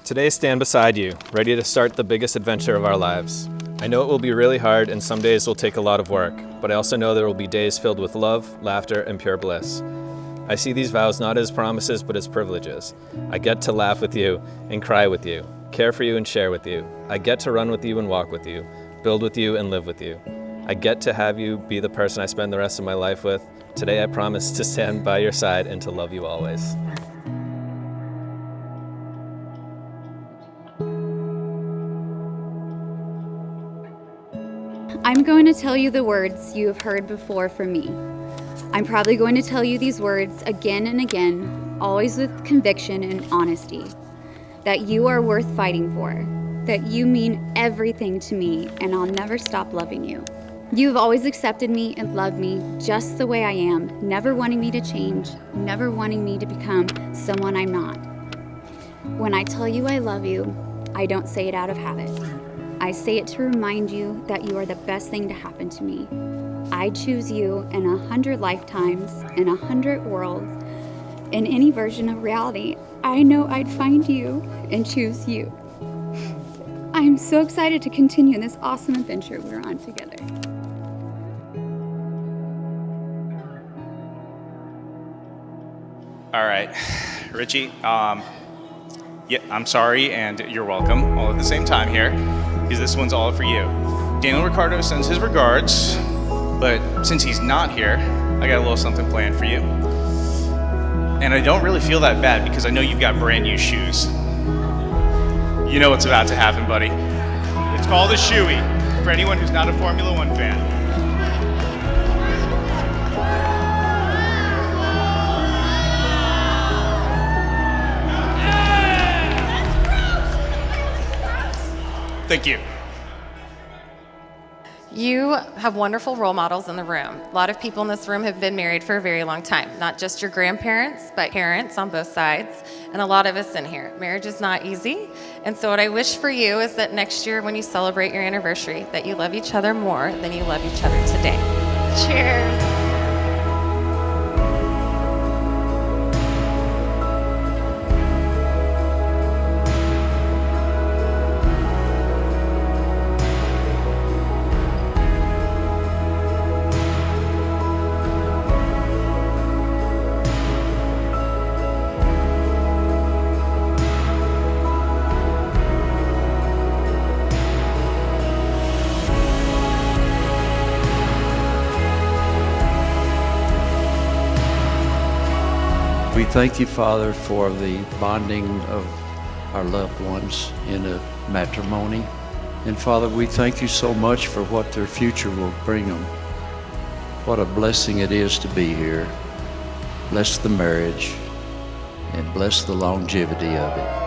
Today, stand beside you, ready to start the biggest adventure of our lives. I know it will be really hard and some days will take a lot of work, but I also know there will be days filled with love, laughter, and pure bliss. I see these vows not as promises, but as privileges. I get to laugh with you and cry with you, care for you and share with you. I get to run with you and walk with you, build with you and live with you. I get to have you be the person I spend the rest of my life with. Today I promise to stand by your side and to love you always. I'm going to tell you the words you have heard before from me. I'm probably going to tell you these words again and again, always with conviction and honesty. That you are worth fighting for, that you mean everything to me, and I'll never stop loving you. You have always accepted me and loved me just the way I am, never wanting me to change, never wanting me to become someone I'm not. When I tell you I love you, I don't say it out of habit. I say it to remind you that you are the best thing to happen to me. I choose you in 100 lifetimes, in 100 worlds, in any version of reality. I know I'd find you and choose you. I am so excited to continue this awesome adventure we're on together. All right, Richie, yeah, I'm sorry and you're welcome all at the same time here, because this one's all for you. Daniel Ricardo sends his regards, but since he's not here, I got a little something planned for you. And I don't really feel that bad because I know you've got brand new shoes. You know what's about to happen, buddy. It's called a shoey, for anyone who's not a Formula One fan. Thank you. You have wonderful role models in the room. A lot of people in this room have been married for a very long time. Not just your grandparents, but parents on both sides, and a lot of us in here. Marriage is not easy, and so what I wish for you is that next year when you celebrate your anniversary, that you love each other more than you love each other today. Cheers. We thank you, Father, for the bonding of our loved ones in a matrimony. And Father, we thank you so much for what their future will bring them. What a blessing it is to be here. Bless the marriage and bless the longevity of it.